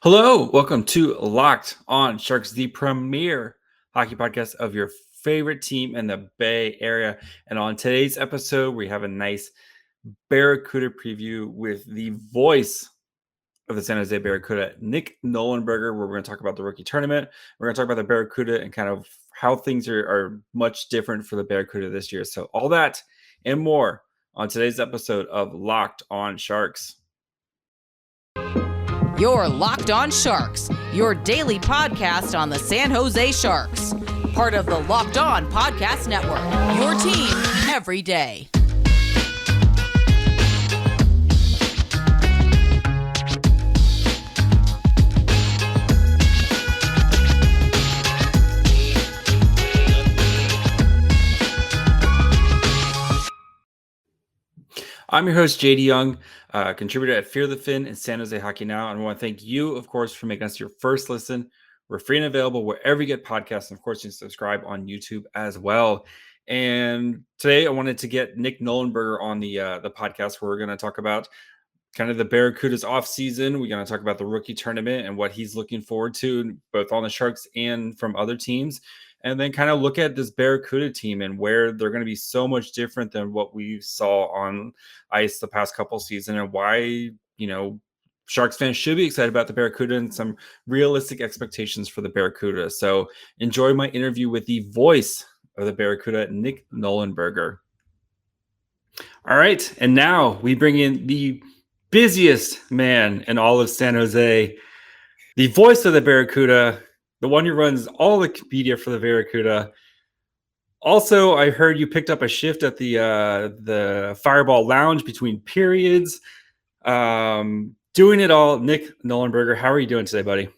Hello, welcome to Locked On Sharks, the premier hockey podcast of your favorite team in the Bay Area. And on today's episode, we have a nice Barracuda preview with the voice of the San Jose Barracuda, Nick Nollenberger, where we're going to talk about the rookie tournament. We're going to talk about the Barracuda and kind of how things are much different for the Barracuda this year. So all that and more on today's episode of Locked On Sharks. You're Locked On Sharks, your daily podcast on the San Jose Sharks. Part of the Locked On Podcast Network, your team every day. I'm your host, JD Young, contributor at Fear the Fin and San Jose Hockey Now. And I want to thank you, of course, for making us your first listen. We're free and available wherever you get podcasts. And of course, you can subscribe on YouTube as well. And today I wanted to get Nick Nollenberger on the podcast where we're going to talk about kind of the Barracuda's offseason. We're going to talk about the rookie tournament and what he's looking forward to, both on the Sharks and from other teams. And then kind of look at this Barracuda team and where they're going to be so much different than what we saw on ice the past couple seasons, and why, Sharks fans should be excited about the Barracuda and some realistic expectations for the Barracuda. So enjoy my interview with the voice of the Barracuda, Nick Nollenberger. All right. And now we bring in the busiest man in all of San Jose, the voice of the Barracuda, the one who runs all the media for the Barracuda. Also, I heard you picked up a shift at the Fireball Lounge between periods. Doing it all, Nick Nollenberger. How are you doing today, buddy?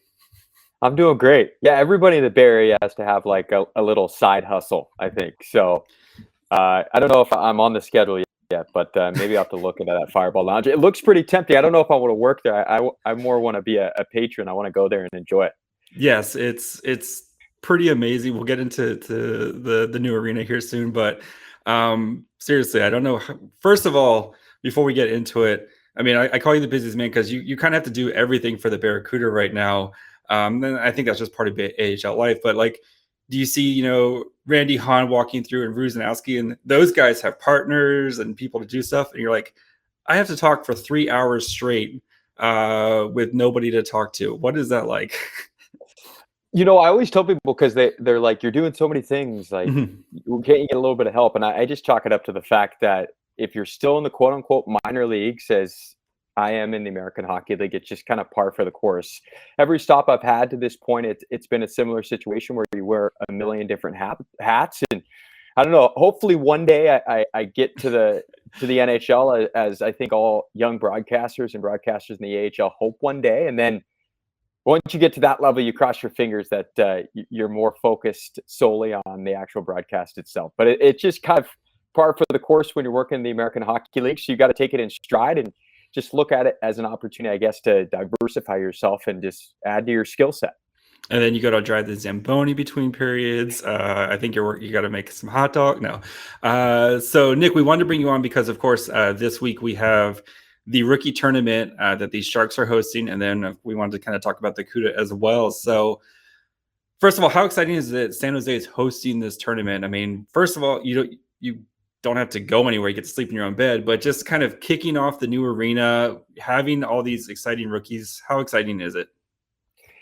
I'm doing great. Yeah, everybody in the Bay Area has to have like a little side hustle, I think. So I don't know if I'm on the schedule yet, but maybe I'll have to look into that Fireball Lounge. It looks pretty tempting. I don't know if I want to work there. I more want to be a patron. I want to go there and enjoy it. Yes, it's pretty amazing. We'll get into the new arena here soon, but seriously, I don't know. First of all, before we get into it, I mean, I call you the busiest man because you kind of have to do everything for the Barracuda right now. Then I think that's just part of AHL life. But like, do you see, Randy Hahn walking through and Ruzanowski, and those guys have partners and people to do stuff, and you're like, I have to talk for 3 hours straight with nobody to talk to. What is that like? I always tell people, because they're like, you're doing so many things, like, can't you get a little bit of help? And I just chalk it up to the fact that if you're still in the quote unquote minor leagues, as I am in the American Hockey League, it's just kind of par for the course. Every stop I've had to this point, it's been a similar situation where you wear a million different hats. And I don't know, hopefully one day I get to the NHL, as I think all young broadcasters and broadcasters in the AHL hope one day. And then once you get to that level, you cross your fingers that you're more focused solely on the actual broadcast itself. But it's just kind of par for the course when you're working in the American Hockey League. So you got to take it in stride and just look at it as an opportunity, I guess, to diversify yourself and just add to your skill set. And then you got to drive the Zamboni between periods. I think you got to make some hot dog. No. So Nick, we wanted to bring you on because, of course, this week we have the rookie tournament that these Sharks are hosting. And then we wanted to kind of talk about the CUDA as well. So first of all, how exciting is it San Jose is hosting this tournament? I mean, first of all, you don't have to go anywhere. You get to sleep in your own bed, but just kind of kicking off the new arena, having all these exciting rookies. How exciting is it?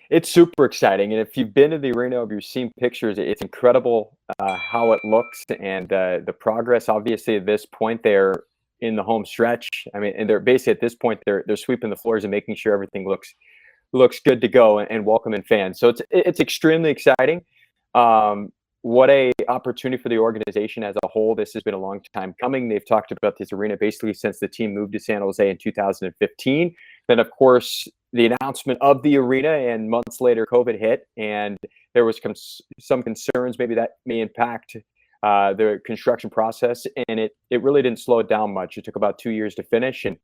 It's super exciting. And if you've been to the arena, if you've seen pictures, it's incredible how it looks, and the progress. Obviously, at this point, they're in the home stretch. I mean, and they're basically at this point, they're sweeping the floors and making sure everything looks good to go and welcoming fans. So it's extremely exciting. What a opportunity for the organization as a whole. This has been a long time coming. They've talked about this arena basically since the team moved to San Jose in 2015. Then, of course, the announcement of the arena, and months later, COVID hit, and there was some concerns maybe that may impact the construction process, and it really didn't slow it down much. It took about 2 years to finish, and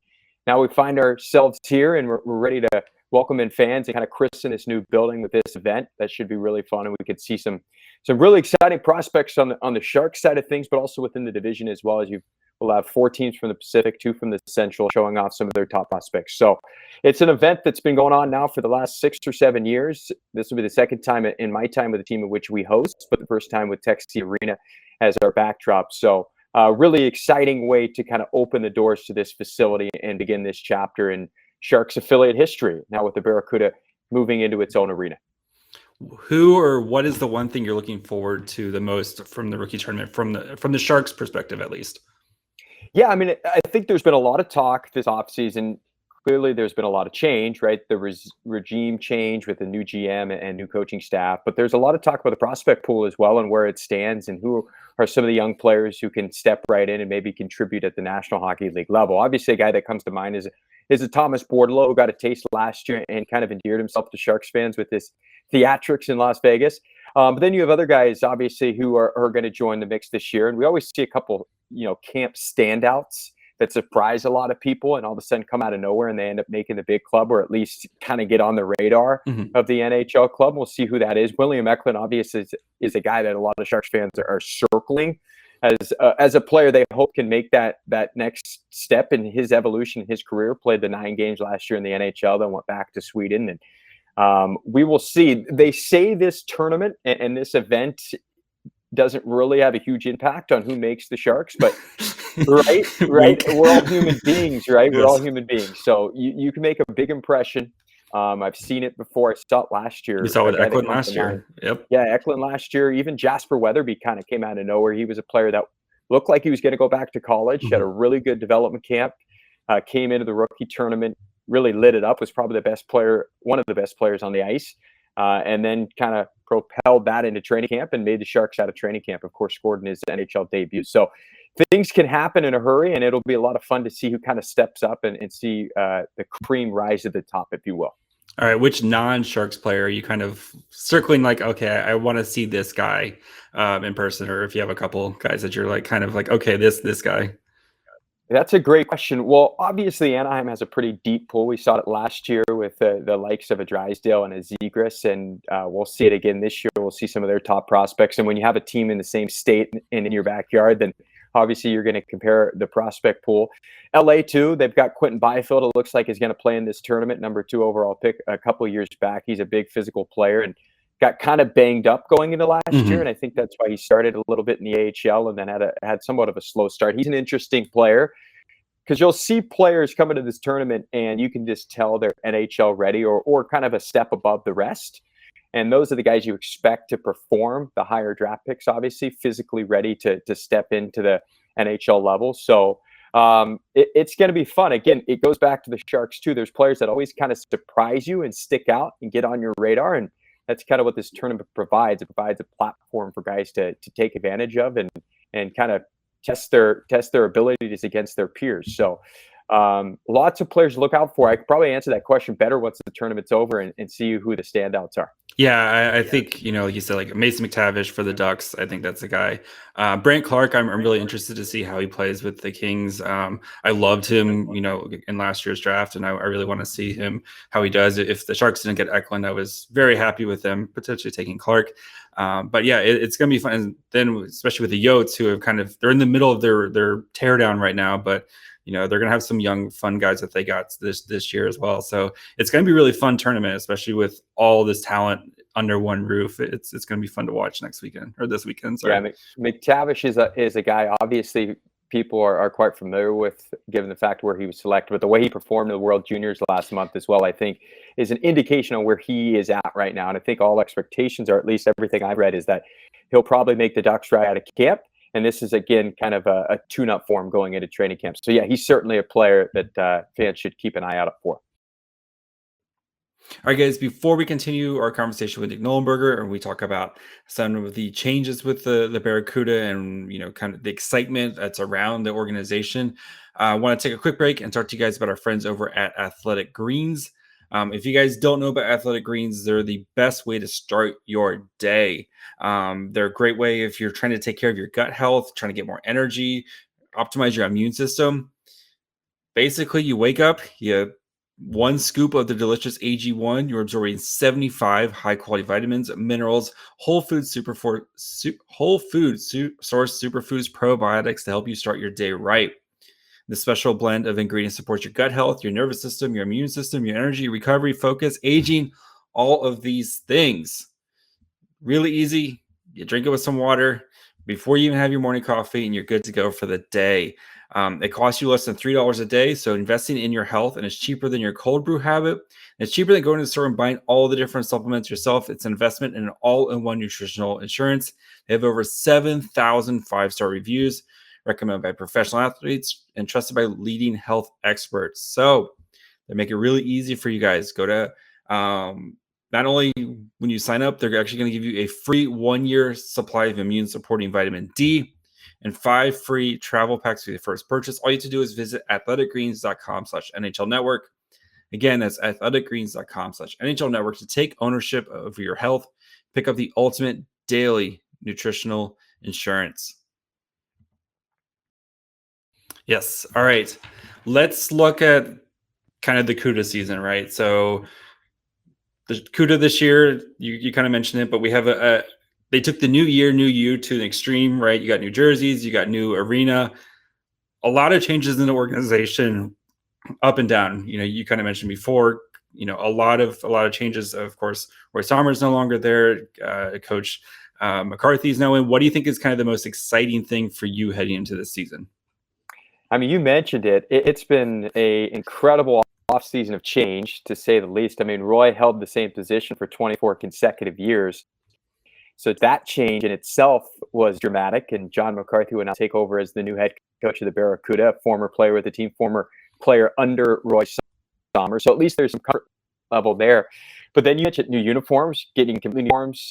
now we find ourselves here, and we're ready to welcome in fans and kind of christen this new building with this event. That should be really fun, and we could see some really exciting prospects on the Sharks side of things, but also within the division as well. As you've We'll have 4 teams from the Pacific, 2 from the Central, showing off some of their top prospects. So it's an event that's been going on now for the last 6 or 7 years. This will be the second time in my time with the team in which we host, but the first time with Texas Arena as our backdrop. So really exciting way to kind of open the doors to this facility and begin this chapter in Sharks affiliate history, now with the Barracuda moving into its own arena. Who or what is the one thing you're looking forward to the most from the rookie tournament, from the Sharks' perspective, at least? Yeah, I mean, I think there's been a lot of talk this offseason. Clearly, there's been a lot of change, right? The regime change with the new GM and new coaching staff. But there's a lot of talk about the prospect pool as well and where it stands and who are some of the young players who can step right in and maybe contribute at the National Hockey League level. Obviously, a guy that comes to mind is a Thomas Bordeleau, who got a taste last year and kind of endeared himself to Sharks fans with his theatrics in Las Vegas. But then you have other guys, obviously, who are going to join the mix this year. And we always see a couple, camp standouts that surprise a lot of people and all of a sudden come out of nowhere and they end up making the big club, or at least kind of get on the radar of the NHL club. We'll see who that is. William Eklund, obviously, is a guy that a lot of Sharks fans are circling as a player they hope can make that next step in his evolution in his career. Played the 9 games last year in the NHL, then went back to Sweden. And we will see. They say this tournament and this event doesn't really have a huge impact on who makes the Sharks, but right. We're all human beings, right? Yes. We're all human beings. So you can make a big impression. I've seen it before. I saw it last year. We saw it with Eklund last year. Yep. Yeah, Eklund last year. Even Jasper Weatherby kind of came out of nowhere. He was a player that looked like he was going to go back to college, had a really good development camp, came into the rookie tournament, really lit it up, was probably the best player, one of the best players on the ice, and then kind of propelled that into training camp and made the Sharks out of training camp, of course, scored in his NHL debut. So things can happen in a hurry, and it'll be a lot of fun to see who kind of steps up and see the cream rise to the top, if you will. All right, which non-Sharks player are you kind of circling like, okay, I want to see this guy in person, or if you have a couple guys that you're like kind of like, okay, this guy? That's a great question. Well, obviously, Anaheim has a pretty deep pool. We saw it last year with the likes of a Drysdale and a Zegras, and we'll see it again this year. We'll see some of their top prospects. And when you have a team in the same state and in your backyard, then obviously you're going to compare the prospect pool. LA, too, they've got Quentin Byfield, it looks like he's going to play in this tournament, number 2 overall pick a couple of years back. He's a big physical player and got kind of banged up going into last year, and I think that's why he started a little bit in the AHL and then had somewhat of a slow start. He's an interesting player because you'll see players come into this tournament and you can just tell they're NHL ready or kind of a step above the rest. And those are the guys you expect to perform, the higher draft picks, obviously, physically ready to step into the NHL level. So it's going to be fun. Again, it goes back to the Sharks, too. There's players that always kind of surprise you and stick out and get on your radar. And that's kind of what this tournament provides. It provides a platform for guys to take advantage of and kind of test their abilities against their peers. So lots of players to look out for. I could probably answer that question better once the tournament's over and see who the standouts are. Yeah, I think, like you said, like Mason McTavish for the Ducks. I think that's the guy. Brant Clark, I'm really interested to see how he plays with the Kings. I loved him, in last year's draft, and I really want to see him, how he does. If the Sharks didn't get Eklund, I was very happy with them potentially taking Clark. But yeah, it's going to be fun. And then especially with the Yotes, who have they're in the middle of their teardown right now, but they're going to have some young, fun guys that they got this year as well. So it's going to be a really fun tournament, especially with all this talent under one roof. It's going to be fun to watch this weekend. Sorry. Yeah, McTavish is a guy, obviously, people are quite familiar with, given the fact where he was selected. But the way he performed in the World Juniors last month as well, I think, is an indication of where he is at right now. And I think all expectations, or at least everything I've read, is that he'll probably make the Ducks right out of camp. And this is, again, kind of a tune-up for him going into training camp. So, yeah, he's certainly a player that fans should keep an eye out for. All right, guys, before we continue our conversation with Nick Nollenberger and we talk about some of the changes with the Barracuda and, kind of the excitement that's around the organization, I want to take a quick break and talk to you guys about our friends over at Athletic Greens. If you guys don't know about Athletic Greens, they're the best way to start your day. They're a great way if you're trying to take care of your gut health, trying to get more energy, optimize your immune system. Basically, you wake up, you one scoop of the delicious AG1, you're absorbing 75 high-quality vitamins, minerals, whole food source superfoods probiotics to help you start your day right. The special blend of ingredients supports your gut health, your nervous system, your immune system, your energy, recovery, focus, aging, all of these things. Really easy. You drink it with some water before you even have your morning coffee, and you're good to go for the day. It costs you less than $3 a day, so investing in your health, and it's cheaper than your cold brew habit. It's cheaper than going to the store and buying all the different supplements yourself. It's an investment in an all-in-one nutritional insurance. They have over 7,000 five-star reviews, recommended by professional athletes, and trusted by leading health experts. So they make it really easy for you guys. Go to not only when you sign up, they're actually going to give you a free 1-year supply of immune supporting vitamin D and 5 free travel packs for your first purchase. All you have to do is visit athleticgreens.com/NHL network. Again, that's athleticgreens.com/NHL network to take ownership over your health. Pick up the ultimate daily nutritional insurance. Yes. All right. Let's look at kind of the CUDA season, right? So the CUDA this year, you kind of mentioned it, but we have they took the new year, new you to an extreme, right? You got new jerseys, you got new arena, a lot of changes in the organization, up and down. You kind of mentioned before, a lot of changes. Of course, Roy Sommer's no longer there. Coach McCarthy's now in. What do you think is kind of the most exciting thing for you heading into this season? I mean, you mentioned it. It's been an incredible offseason of change, to say the least. I mean, Roy held the same position for 24 consecutive years. So that change in itself was dramatic. And John McCarthy will now take over as the new head coach of the Barracuda, former player with the team, former player under Roy Sommer. So at least there's some comfort level there. But then you mentioned new uniforms, getting complete uniforms,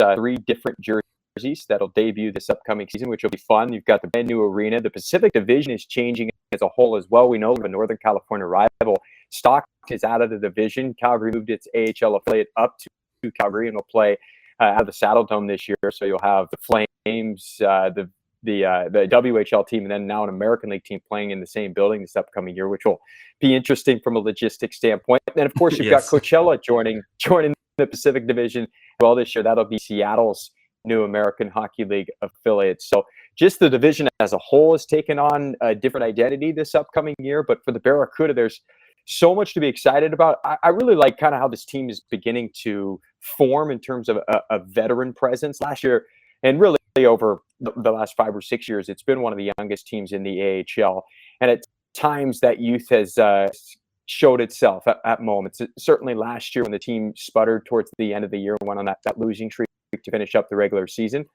3 different jerseys that'll debut this upcoming season, which will be fun. You've got the brand new arena. The Pacific Division is changing as a whole as well. We know the Northern California rival Stockton is out of the division. Calgary moved its AHL affiliate up to Calgary and will play out of the Saddle Dome this year. So you'll have the Flames, the WHL team, and then now an American League team playing in the same building this upcoming year, which will be interesting from a logistics standpoint. And then, of course, you've got Coachella joining the Pacific Division well this year. That'll be Seattle's new American Hockey League affiliate. So just the division as a whole has taken on a different identity this upcoming year. But for the Barracuda, there's so much to be excited about. I really like kind of how this team is beginning to form in terms of a veteran presence. Last year, and really over the last 5 or 6 years, it's been one of the youngest teams in the AHL. And at times that youth has showed itself at moments. Certainly last year when the team sputtered towards the end of the year and went on that losing streak to finish up the regular season.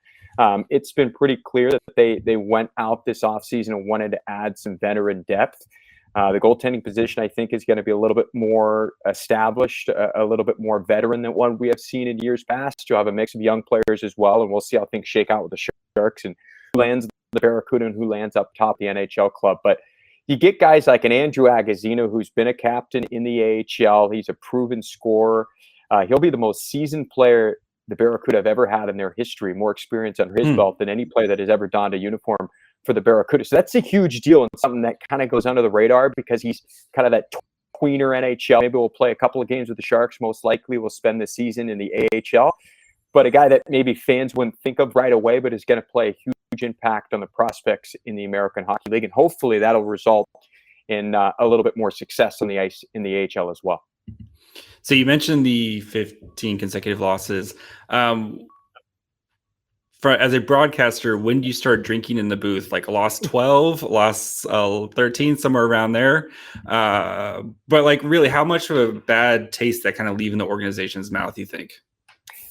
It's been pretty clear that they went out this offseason and wanted to add some veteran depth. The goaltending position, I think, is going to be a little bit more established, a little bit more veteran than one we have seen in years past. You'll have a mix of young players as well, and we'll see how things shake out with the Sharks and who lands the Barracuda and who lands up top the NHL club. But you get guys like an Andrew Agozzino, who's been a captain in the AHL. He's a proven scorer. He'll be the most seasoned player the Barracuda have ever had in their history, more experience under his belt than any player that has ever donned a uniform for the Barracuda. So that's a huge deal and something that kind of goes under the radar because he's kind of that tweener NHL. Maybe we'll play a couple of games with the Sharks. Most likely we'll spend the season in the AHL. But a guy that maybe fans wouldn't think of right away, but is going to play a huge impact on the prospects in the American Hockey League. And hopefully that'll result in a little bit more success on the ice in the AHL as well. So you mentioned the 15 consecutive losses. As a broadcaster, when do you start drinking in the booth? Like lost 12, lost 13, somewhere around there. But like really, how much of a bad taste that kind of leave in the organization's mouth, you think?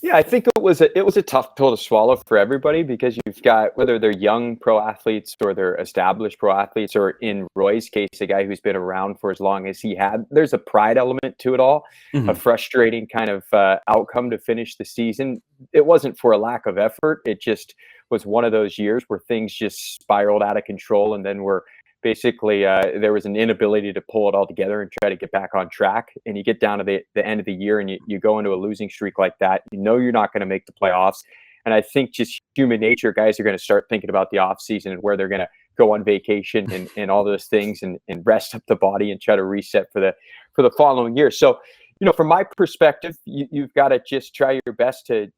Yeah, I think it was a tough pill to swallow for everybody because you've got, whether they're young pro athletes or they're established pro athletes, or in Roy's case, a guy who's been around for as long as he had, there's a pride element to it all, a frustrating kind of outcome to finish the season. It wasn't for a lack of effort. It just was one of those years where things just spiraled out of control, and then we're basically there was an inability to pull it all together and try to get back on track. And you get down to the end of the year and you go into a losing streak like that. You know you're not going to make the playoffs. And I think just human nature, guys are going to start thinking about the offseason and where they're going to go on vacation and all those things and rest up the body and try to reset for the following year. So, from my perspective, you've got to just try your best to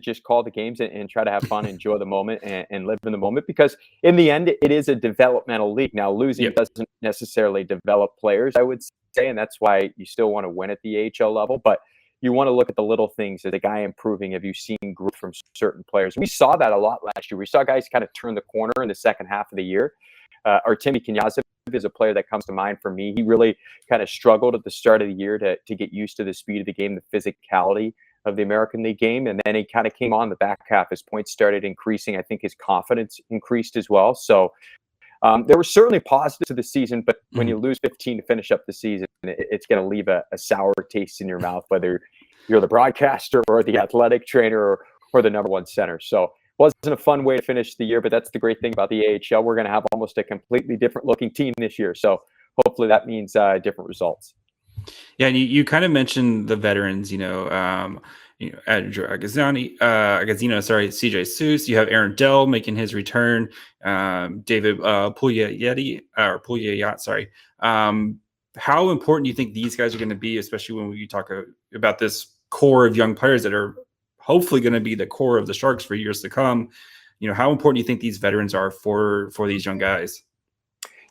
just call the games and try to have fun, enjoy the moment and live in the moment, because in the end, it is a developmental league. Now, losing doesn't necessarily develop players, I would say, and that's why you still want to win at the AHL level, but you want to look at the little things. Is the guy improving? Have you seen growth from certain players? We saw that a lot last year. We saw guys kind of turn the corner in the second half of the year. Artemi Knyazov is a player that comes to mind for me. He really kind of struggled at the start of the year to get used to the speed of the game, the physicality of the American League game. And then he kind of came on the back half. His points started increasing. I think his confidence increased as well. So there were certainly positives to the season, but when you lose 15 to finish up the season, it's going to leave a sour taste in your mouth, whether you're the broadcaster or the athletic trainer or the number one center. So wasn't a fun way to finish the year, but that's the great thing about the AHL. We're going to have almost a completely different looking team this year. So hopefully that means different results. Yeah, and you kind of mentioned the veterans, Andrew Agazzino, CJ Seuss. You have Aaron Dell making his return. David Pouliot, sorry. How important do you think these guys are going to be, especially when we talk about this core of young players that are hopefully going to be the core of the Sharks for years to come? How important do you think these veterans are for these young guys?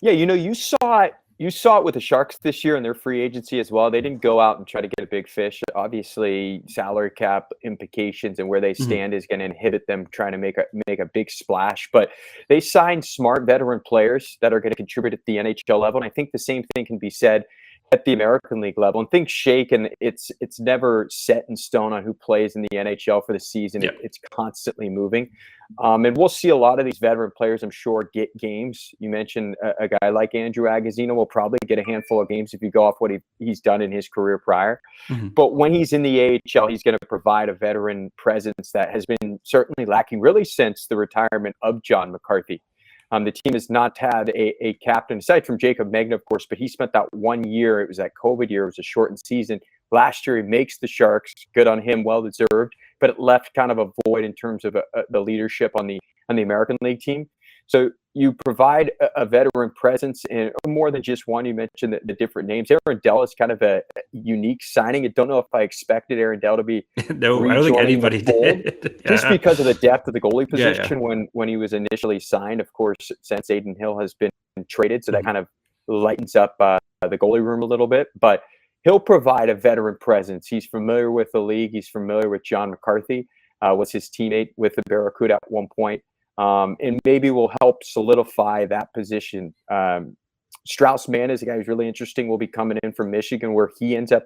Yeah, you saw it with the Sharks this year in their free agency as well. They didn't go out and try to get a big fish. Obviously, salary cap implications and where they stand is going to inhibit them trying to make a big splash. But they signed smart veteran players that are going to contribute at the NHL level. And I think the same thing can be said at the American League level. And things shake, and it's never set in stone on who plays in the NHL for the season. Yep. It's constantly moving. And we'll see a lot of these veteran players, I'm sure, get games. You mentioned a guy like Andrew Agazzino will probably get a handful of games if you go off what he's done in his career prior. But when he's in the AHL, he's going to provide a veteran presence that has been certainly lacking really since the retirement of John McCarthy. The team has not had a captain, aside from Jacob Megna, of course, but he spent that 1 year. It was that COVID year. It was a shortened season. Last year, he makes the Sharks. Good on him, well-deserved. But it left kind of a void in terms of the leadership on the American League team. So you provide a veteran presence, and more than just one. You mentioned the different names. Aaron Dell is kind of a unique signing. I don't know if I expected Aaron Dell to be no, I don't think anybody did. Just because of the depth of the goalie position when he was initially signed. Of course, since Aiden Hill has been traded, so that kind of lightens up the goalie room a little bit. But he'll provide a veteran presence. He's familiar with the league. He's familiar with John McCarthy, was his teammate with the Barracuda at one point. And maybe will help solidify that position. Strauss Mann is a guy who's really interesting. Will be coming in from Michigan, where he ends up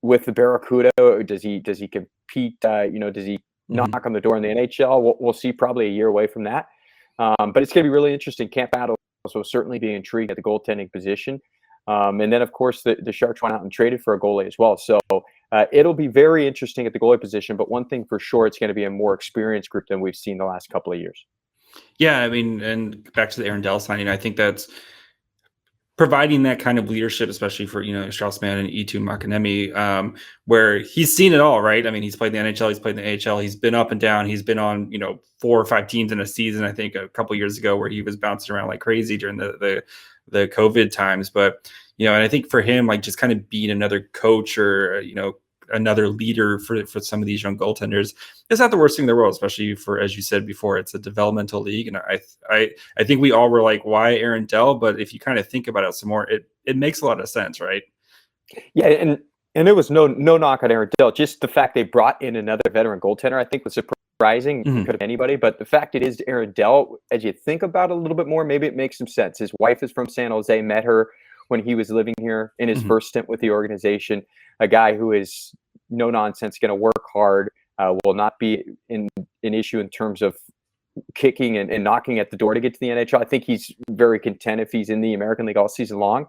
with the Barracuda. Does he compete? Does he knock on the door in the NHL? We'll see. Probably a year away from that. But it's going to be really interesting. Camp Adams will certainly be intrigued at the goaltending position. And then, of course, the Sharks went out and traded for a goalie as well. So it'll be very interesting at the goalie position. But one thing for sure, it's going to be a more experienced group than we've seen the last couple of years. Yeah, I mean, and back to the Aaron Dell signing, I think that's providing that kind of leadership, especially for, Strauss Mann and Eetu Makiniemi, where he's seen it all, right? I mean, he's played in the NHL, he's played in the AHL, he's been up and down, he's been on, 4 or 5 teams in a season, I think a couple years ago, where he was bouncing around like crazy during the COVID times. But, and I think for him, like just kind of being another coach or, another leader for some of these young goaltenders is not the worst thing in the world, especially for, as you said before, it's a developmental league. And I think we all were like, why Aaron Dell? But if you kind of think about it some more, it makes a lot of sense, right? Yeah. And there was no knock on Aaron Dell. Just the fact they brought in another veteran goaltender, I think was surprising. Could have been anybody, but the fact it is Aaron Dell, as you think about it a little bit more, maybe it makes some sense. His wife is from San Jose, met her when he was living here in his first stint with the organization. A guy who is no nonsense, going to work hard, will not be an issue in terms of kicking and knocking at the door to get to the NHL. I think he's very content if he's in the American League all season long.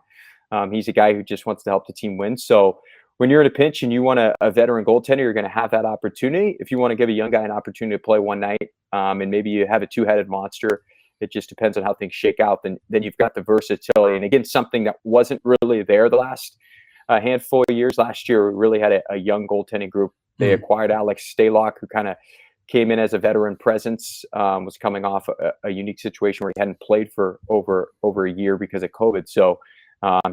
He's a guy who just wants to help the team win. So when you're in a pinch and you want a veteran goaltender, you're going to have that opportunity. If you want to give a young guy an opportunity to play one night, and maybe you have a two-headed monster, it just depends on how things shake out. Then you've got the versatility. And again, something that wasn't really there the last handful of years. Last year, we really had a young goaltending group. They acquired Alex Stalock, who kind of came in as a veteran presence, was coming off a unique situation where he hadn't played for over a year because of COVID. So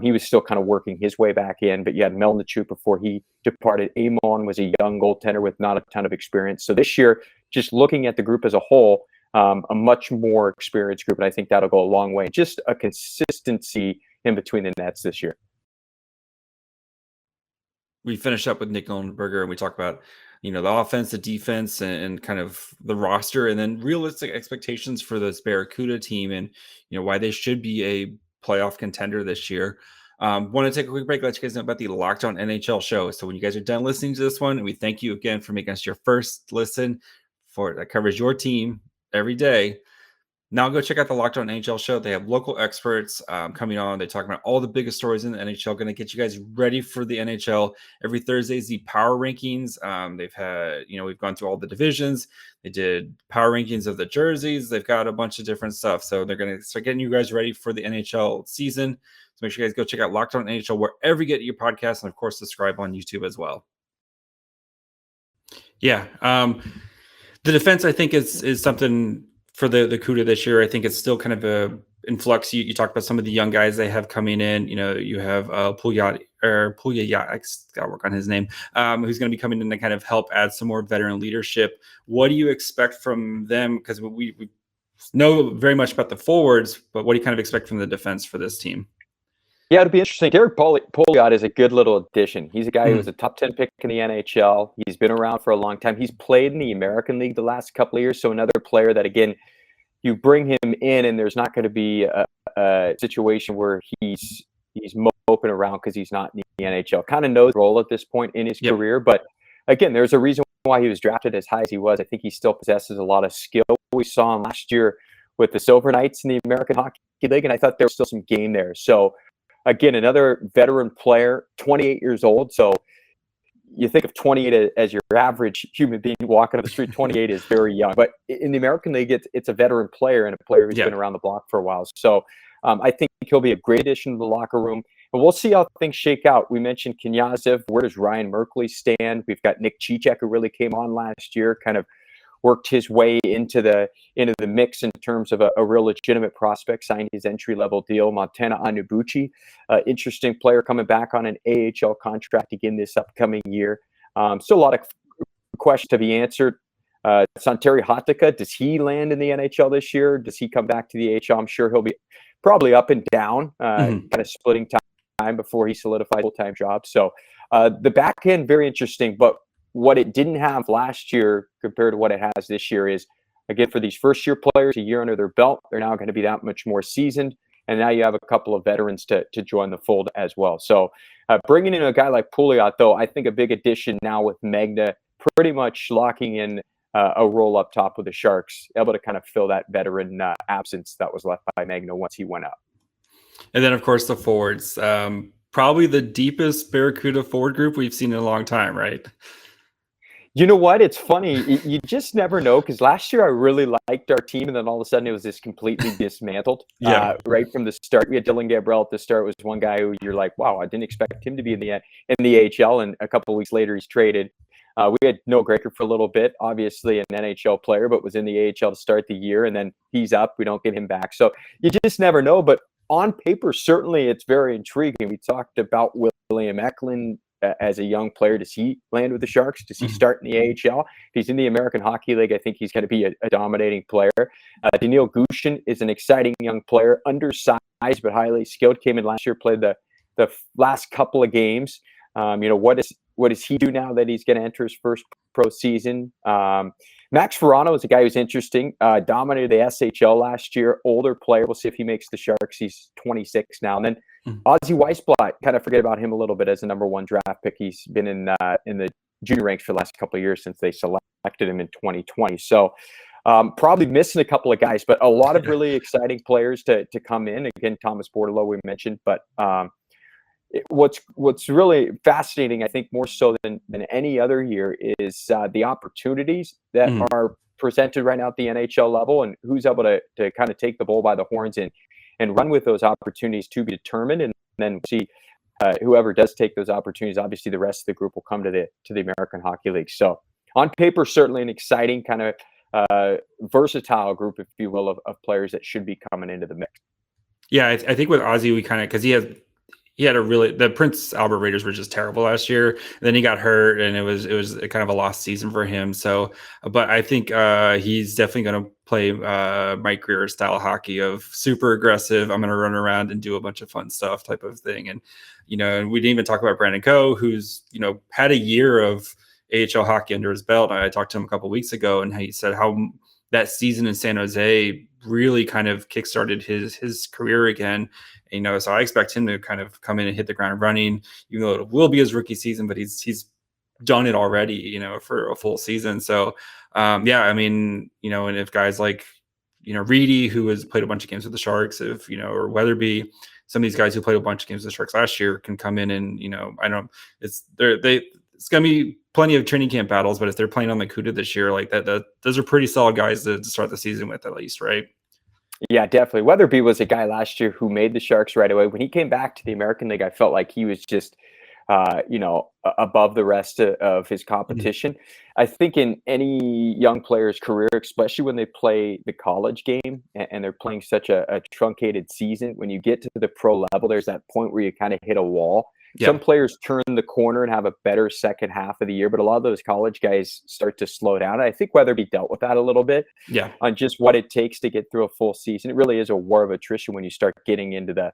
he was still kind of working his way back in. But you had Melnichuk before he departed. Amon was a young goaltender with not a ton of experience. So this year, just looking at the group as a whole, a much more experienced group. And I think that'll go a long way. Just a consistency in between the nets this year. We finished up with Nick Nollenberger, and we talked about, the offense, the defense, and kind of the roster, and then realistic expectations for this Barracuda team, and why they should be a playoff contender this year. Want to take a quick break, let you guys know about the Locked On NHL show. So when you guys are done listening to this one, and we thank you again for making us your first listen that covers your team every day. Now go check out the Locked On NHL show. They have local experts coming on. They talk about all the biggest stories in the NHL, going to get you guys ready for the NHL. Every Thursday is the power rankings. They've had, we've gone through all the divisions. They did power rankings of the jerseys. They've got a bunch of different stuff. So they're going to start getting you guys ready for the NHL season. So make sure you guys go check out Locked On NHL wherever you get your podcasts, and of course, subscribe on YouTube as well. Yeah. The defense, I think, is something for the CUDA this year. I think it's still kind of a in flux. You talked about some of the young guys they have coming in. You have Pulya, I gotta work on his name, who's going to be coming in to kind of help add some more veteran leadership. What do you expect from them? Because we know very much about the forwards, but what do you kind of expect from the defense for this team? Yeah, it'll be interesting. Derek Pouliot is a good little addition. He's a guy who was a top 10 pick in the NHL. He's been around for a long time. He's played in the American League the last couple of years. So another player that, again, you bring him in and there's not going to be a situation where he's moping around because he's not in the NHL. Kind of knows the role at this point in his career. But again, there's a reason why he was drafted as high as he was. I think he still possesses a lot of skill. We saw him last year with the Silver Knights in the American Hockey League, and I thought there was still some game there. So again, another veteran player, 28 years old. So you think of 28 as your average human being walking on the street. 28 is very young. But in the American League, it's a veteran player and a player who's been around the block for a while. So I think he'll be a great addition to the locker room. And we'll see how things shake out. We mentioned Knyazev. Where does Ryan Merkley stand? We've got Nick Cicek, who really came on last year, kind of worked his way into the mix in terms of a real legitimate prospect, signed his entry-level deal. Montana Anubuchi, interesting player coming back on an AHL contract again this upcoming year. So a lot of questions to be answered. Santeri Hatakka, does he land in the NHL this year? Does he come back to the AHL? I'm sure he'll be probably up and down, kind of splitting time before he solidifies a full-time job. So the back end, very interesting, but what it didn't have last year compared to what it has this year is, again, for these first-year players, a year under their belt, they're now going to be that much more seasoned. And now you have a couple of veterans to join the fold as well. So bringing in a guy like Pouliot, though, I think a big addition now with Magna pretty much locking in a role up top with the Sharks, able to kind of fill that veteran absence that was left by Magna once he went up. And then, of course, the forwards. Probably the deepest Barracuda forward group we've seen in a long time, right? You know what? It's funny. You just never know, because last year I really liked our team, and then all of a sudden it was just completely dismantled. Right from the start. We had Dylan Gabriel at the start. Was one guy who you're like, wow, I didn't expect him to be in the AHL, and a couple of weeks later he's traded. We had Noah Gregor for a little bit, obviously an NHL player, but was in the AHL to start the year, and then he's up. We don't get him back. So you just never know. But on paper, certainly it's very intriguing. We talked about William Eklund as a young player. Does he land with the Sharks? Does he start in the AHL? If he's in the American Hockey League, I think he's going to be a dominating player. Daniil Gushin is an exciting young player, undersized but highly skilled. Came in last year, played the last couple of games. What does he do now that he's going to enter his first pro season? Max Verano is a guy who's interesting. Dominated the SHL last year. Older player. We'll see if he makes the Sharks. He's 26 now. And then Ozzy Weisblatt, kind of forget about him a little bit as a number one draft pick. He's been in the junior ranks for the last couple of years since they selected him in 2020. So probably missing a couple of guys, but a lot of really exciting players to come in. Again, Thomas Bordeleau we mentioned, but what's really fascinating, I think more so than any other year, is the opportunities that are presented right now at the NHL level, and who's able to kind of take the bull by the horns and run with those opportunities to be determined. And then see whoever does take those opportunities. Obviously, the rest of the group will come to the American Hockey League. So on paper, certainly an exciting kind of versatile group, if you will, of players that should be coming into the mix. Yeah, I think with Ozzy, we kind of, because he had a really, the Prince Albert Raiders were just terrible last year. And then he got hurt, and it was a kind of a lost season for him. So, but I think he's definitely going to play Mike Grier style hockey of super aggressive. I'm going to run around and do a bunch of fun stuff type of thing. And and we didn't even talk about Brandon Coe, who's had a year of AHL hockey under his belt. I talked to him a couple of weeks ago, and he said how that season in San Jose really kind of kickstarted his career again. So I expect him to kind of come in and hit the ground running, even though it will be his rookie season, but he's done it already, for a full season. So, and if guys like, Reedy, who has played a bunch of games with the Sharks, or Weatherby, some of these guys who played a bunch of games with the Sharks last year can come in and, it's going to be plenty of training camp battles, but if they're playing on the CUDA this year, like that, those are pretty solid guys to start the season with, at least, right? Yeah, definitely. Weatherby was a guy last year who made the Sharks right away. When he came back to the American League, I felt like he was just, above the rest of his competition. Mm-hmm. I think in any young player's career, especially when they play the college game and they're playing such a truncated season, when you get to the pro level, there's that point where you kind of hit a wall. Yeah. Some players turn the corner and have a better second half of the year, but a lot of those college guys start to slow down. I think Weatherby dealt with that a little bit on just what it takes to get through a full season. It really is a war of attrition when you start getting into the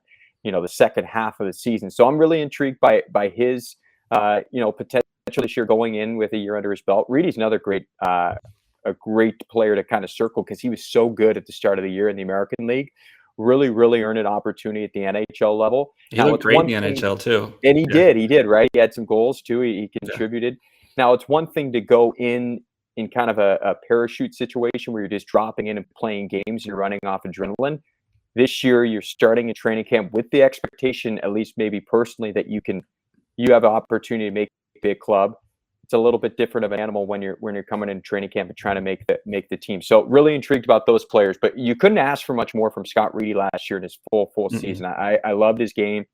second half of the season. So I'm really intrigued by his, potential this year going in with a year under his belt. Reedy's another a great player to kind of circle because he was so good at the start of the year in the American League. Really, really earned an opportunity at the NHL level. He looked great in the NHL too. And he did, right? He had some goals too. He contributed. Now, it's one thing to go in kind of a parachute situation where you're just dropping in and playing games and you're running off adrenaline. This year, you're starting a training camp with the expectation, at least maybe personally, that you have an opportunity to make a big club. It's a little bit different of an animal when you're coming in training camp and trying to make the team. So really intrigued about those players, but you couldn't ask for much more from Scott Reedy last year in his full season. I loved his game.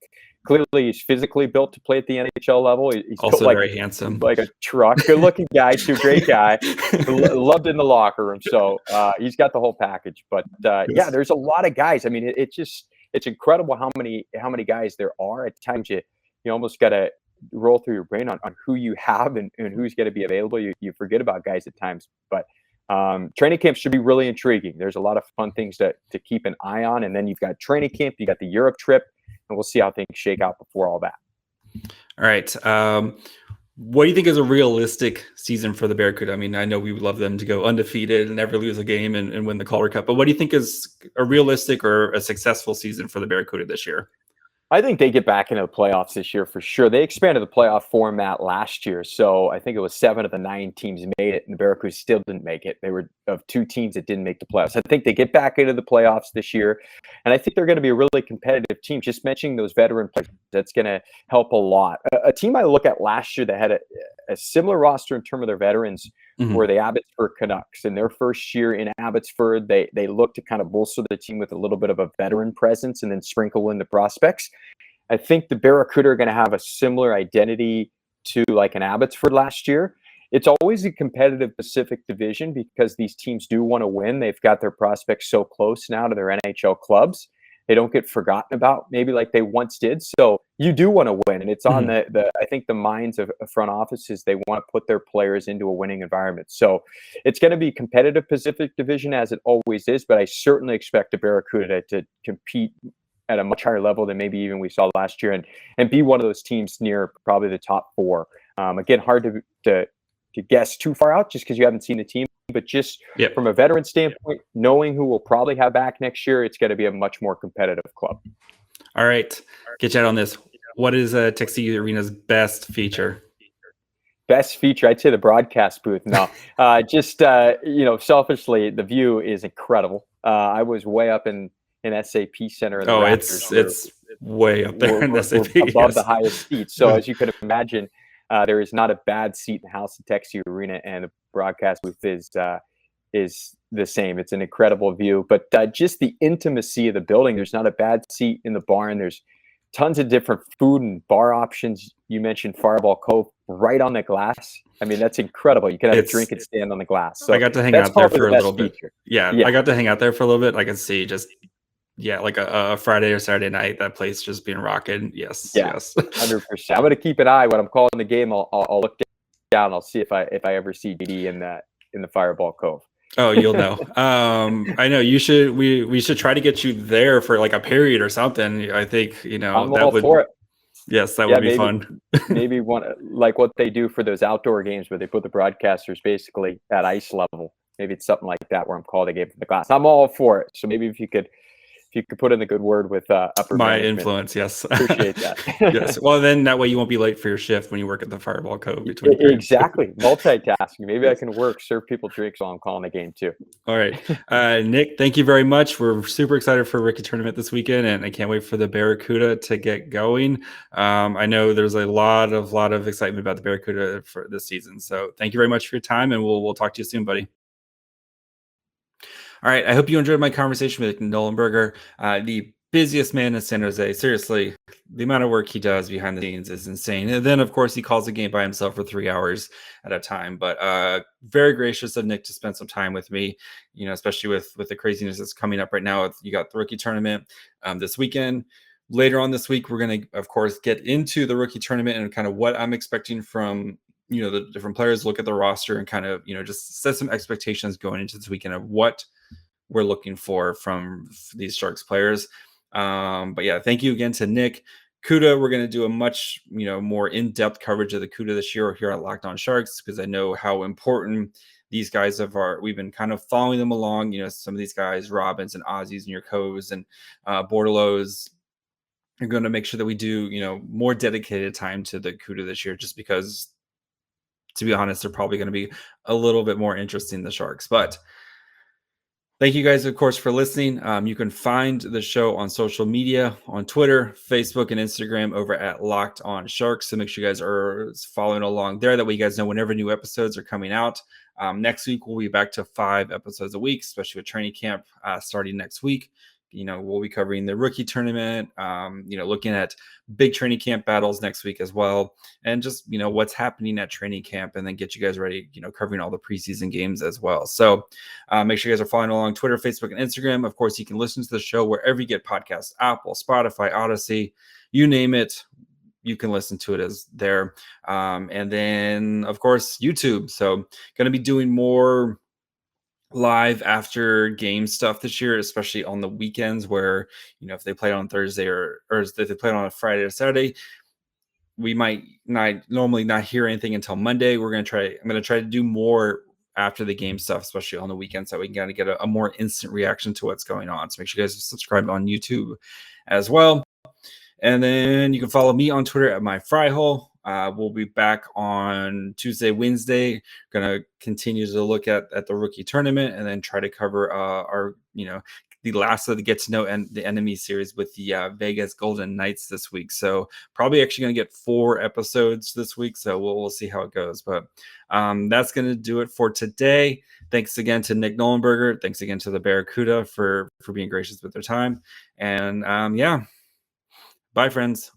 Clearly, he's physically built to play at the NHL level. He's also very handsome, like a truck. Good-looking guy, too. Great guy. Loved in the locker room. So he's got the whole package. But there's a lot of guys. I mean, it's incredible how many guys there are. At times, you almost got to roll through your brain on who you have and who's going to be available. You forget about guys at times. But training camp should be really intriguing. There's a lot of fun things to keep an eye on. And then you've got training camp. You got the Europe trip. And we'll see how things shake out before all that. All right. What do you think is a realistic season for the Barracuda? I mean, I know we would love them to go undefeated and never lose a game and win the Calder Cup. But what do you think is a realistic or a successful season for the Barracuda this year? I think they get back into the playoffs this year for sure. They expanded the playoff format last year. So I think it was 7 of the 9 teams made it, and the Barracuda still didn't make it. They were of 2 teams that didn't make the playoffs. I think they get back into the playoffs this year, and I think they're going to be a really competitive team. Just mentioning those veteran players, that's going to help a lot. A team I look at last year that had a similar roster in terms of their veterans were the Abbotsford Canucks. In their first year in Abbotsford, they looked to kind of bolster the team with a little bit of a veteran presence and then sprinkle in the prospects. I think the Barracuda are going to have a similar identity to like an Abbotsford last year. It's always a competitive Pacific Division because these teams do want to win. They've got their prospects so close now to their NHL clubs. They don't get forgotten about maybe like they once did. So you do want to win. And it's on I think the minds of front offices. They want to put their players into a winning environment. So it's going to be competitive Pacific Division as it always is. But I certainly expect the Barracuda to compete at a much higher level than maybe even we saw last year and be one of those teams near probably the top 4. Again, hard to guess too far out just because you haven't seen the team. But just from a veteran standpoint, knowing who will probably have back next year, it's going to be a much more competitive club. All right. Get you out on this. What is Tuxedo Arena's best feature? Best feature, I'd say the broadcast booth. No, selfishly, the view is incredible. I was way up in SAP Center. It's way up there in SAP. Above the highest seats. So as you can imagine, there is not a bad seat in the house at Tuxedo Arena, and the broadcast booth is the same. It's an incredible view, but just the intimacy of the building. There's not a bad seat in the barn. There's tons of different food and bar options. You mentioned Fireball Cove right on the glass. I mean, that's incredible. You can have a drink and stand on the glass. So I got to hang that's out there probably for the a best little bit. feature. Yeah, I got to hang out there for a little bit. I can see just like a Friday or Saturday night, that place just being rocking. Yes, yes. 100%. I'm going to keep an eye when I'm calling the game. I'll look down. I'll see if I ever see GD in the Fireball Cove. Oh, you'll know. I know you should. We should try to get you there for like a period or something. I think I'm that all would. for it. Yes, that would be fun. Maybe one like what they do for those outdoor games where they put the broadcasters basically at ice level. Maybe it's something like that where I'm called a game from the glass. I'm all for it. So maybe if you could put in the good word with upper my management. Influence, yes. Appreciate that. Yes. Well, then that way you won't be late for your shift when you work at the Fireball Cove between Exactly. Multitasking. Maybe I can serve people drinks while I'm calling the game too. All right. Nick, thank you very much. We're super excited for Rookie Tournament this weekend, and I can't wait for the Barracuda to get going. I know there's a lot of excitement about the Barracuda for this season. So thank you very much for your time, and we'll talk to you soon, buddy. All right. I hope you enjoyed my conversation with Nollenberger, the busiest man in San Jose. Seriously, the amount of work he does behind the scenes is insane. And then, of course, he calls the game by himself for 3 hours at a time. But very gracious of Nick to spend some time with me, especially with the craziness that's coming up right now. You got the Rookie Tournament this weekend. Later on this week, we're going to, of course, get into the Rookie Tournament and kind of what I'm expecting from the different players, look at the roster and kind of, just set some expectations going into this weekend of what we're looking for from these Sharks players. But yeah, thank you again to Nick. CUDA, we're going to do a much, more in-depth coverage of the CUDA this year here at Locked On Sharks, because I know how important these guys we've been kind of following them along. Some of these guys, Robbins and Aussies and your Coves and Bordelos, are going to make sure that we do, more dedicated time to the CUDA this year, just because, to be honest, they're probably going to be a little bit more interesting than the Sharks. But thank you guys, of course, for listening. You can find the show on social media, on Twitter, Facebook, and Instagram over at Locked On Sharks. So make sure you guys are following along there. That way you guys know whenever new episodes are coming out. Next week, we'll be back to 5 episodes a week, especially with training camp starting next week. We'll be covering the Rookie Tournament, looking at big training camp battles next week as well. And just, what's happening at training camp, and then get you guys ready, covering all the preseason games as well. So make sure you guys are following along Twitter, Facebook, and Instagram. Of course, you can listen to the show wherever you get podcasts, Apple, Spotify, Odyssey, you name it. You can listen to it as there. And then, of course, YouTube. So going to be doing more live after game stuff this year, especially on the weekends where, if they play on Thursday or if they play on a Friday or Saturday, we might normally not hear anything until Monday. I'm going to try to do more after the game stuff, especially on the weekends, so we can kind of get a more instant reaction to what's going on. So make sure you guys subscribe on YouTube as well. And then you can follow me on Twitter at myfryhole. We'll be back on Tuesday, Wednesday. Going to continue to look at the Rookie Tournament and then try to cover our, the last of the Get to Know and the Enemy series with the Vegas Golden Knights this week. So probably actually going to get 4 episodes this week. So we'll see how it goes. But that's going to do it for today. Thanks again to Nick Nollenberger. Thanks again to the Barracuda for being gracious with their time. And bye, friends.